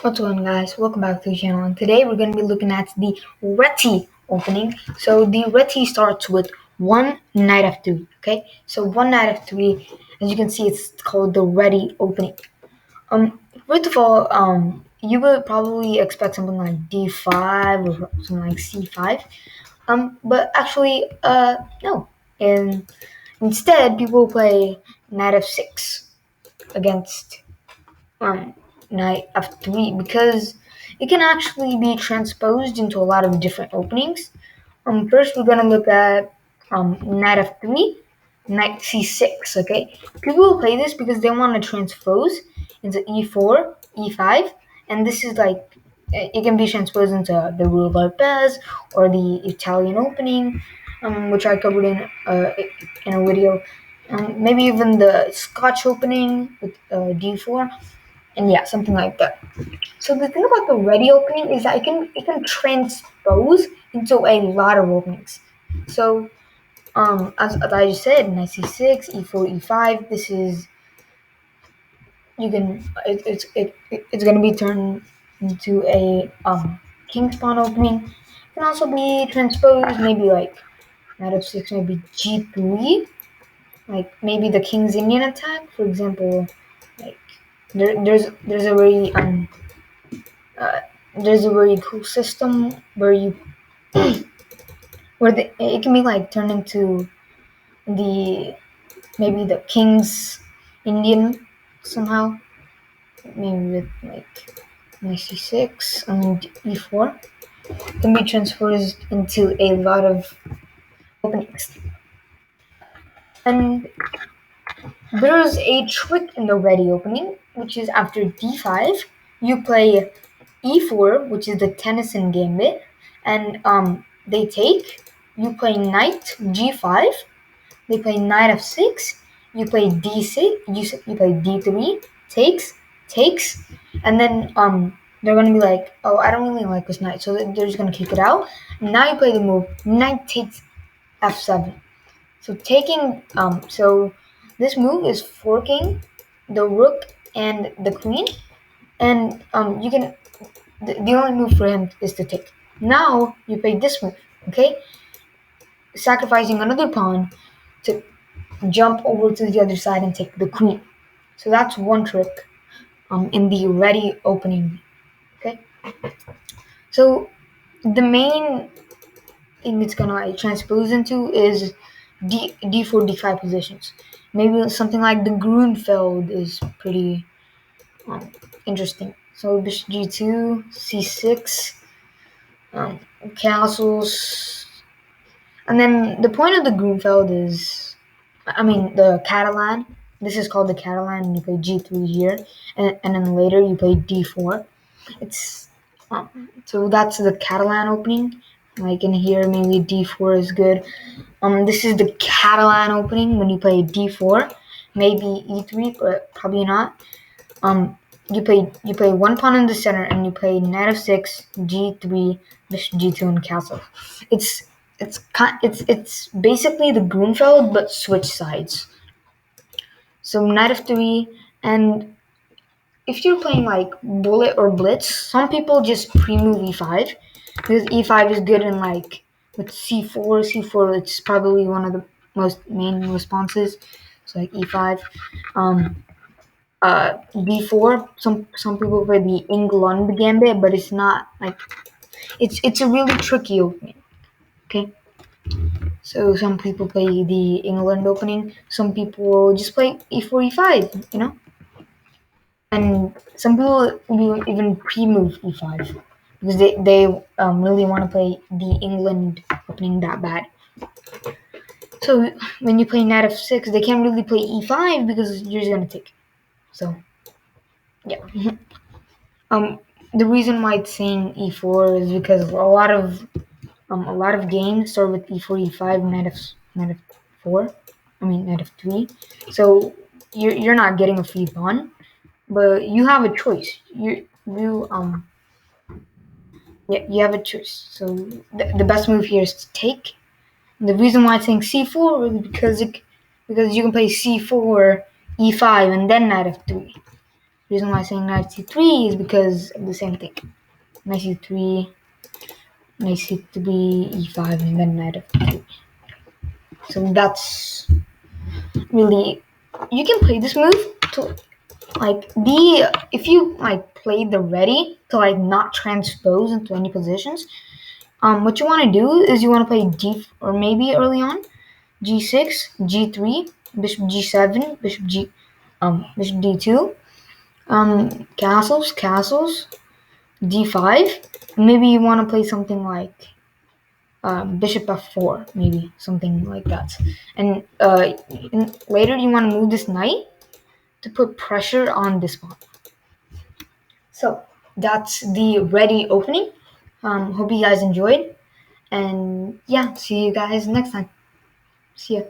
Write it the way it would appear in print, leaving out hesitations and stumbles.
What's going on, guys? Welcome back to the channel, and today we're going to be looking at the Reti opening. So the Reti starts with one knight f3, okay? So one knight f3, as you can see, it's called the Reti opening. First of all, you would probably expect something like d5 or something like c5, but actually, no. And instead, people play knight f6 against knight f3 because it can actually be transposed into a lot of different openings. First we're gonna look at knight f3, knight c6. Okay, people will play this because they want to transpose into e4, e5, and this is like it can be transposed into the Rue Lopez or the Italian opening, which I covered in a video. Maybe even the Scotch opening with d4, and yeah, something like that. So the thing about the Reti opening is that it can transpose into a lot of openings. So as I just said, knight c6, e4, e5. This is it's gonna be turned into a king's pawn opening. It can also be transposed, maybe like knight f6, maybe g3, like maybe the king's Indian attack, for example. Like there's a very uh, there's a very cool system where it can be like turned into the maybe the king's Indian somehow, maybe with like knight c6 and e4 can be transposed into a lot of openings. And there's a trick in the Reti opening, which is after d5 you play e4, which is the Tennyson gambit, and they take. You play knight g5. They play knight f6. You play d6. You play d3. Takes, and then they're gonna be like, oh, I don't really like this knight, so they're just gonna kick it out. Now you play the move knight takes f7. So taking so this move is forking the rook and the queen, and you can the only move for him is to take. Now you play this move, okay? Sacrificing another pawn to jump over to the other side and take the queen. So that's one trick in the Reti opening, okay? So the main thing it's gonna like transpose into is d4, d5 positions. Maybe something like the Grunfeld is pretty interesting. So bishop g2, c6, castles, and then the point of the Grunfeld is, the Catalan. This is called the Catalan, and you play g3 here, and then later you play d4. It's so that's the Catalan opening. Like in here, maybe d4 is good. This is the Catalan opening when you play d4, maybe e3, but probably not. You play one pawn in the center, and you play knight f6, g3, bishop g2, and castle. It's basically the Grunfeld but switch sides. So knight f3, and if you're playing like bullet or blitz, some people just pre-move e5 because e5 is good in like with c4. C4 it's probably one of the most main responses. So like e5, d4. Some people play the England gambit, but it's not like it's a really tricky opening. Okay. So some people play the England opening. Some people just play e4, e5. And some people will even pre-move e5 because they really want to play the England opening that bad. So when you play knight f6, they can't really play e5 because you're just gonna take. So yeah. The reason why it's saying e4 is because a lot of games start with e4, e5, knight f4. Knight f3. So you're not getting a free pawn, but you have a choice. You have a choice. So the best move here is to take. And the reason why it's saying c4 is because you can play c4, e5, and then knight f3. reason why I'm saying knight c3 is because of the same thing. Knight c3, knight c3, e5, and then knight f3. So that's really, you can play this move to like be, if you like play the ready to like not transpose into any positions. What you want to do is you want to play d, or maybe early on g6, g3, bishop g7, bishop d2, castles, d5. Maybe you want to play something like bishop f4, maybe something like that. And later you want to move this knight to put pressure on this pawn. So that's the ready opening. Hope you guys enjoyed, and yeah, see you guys next time. See ya.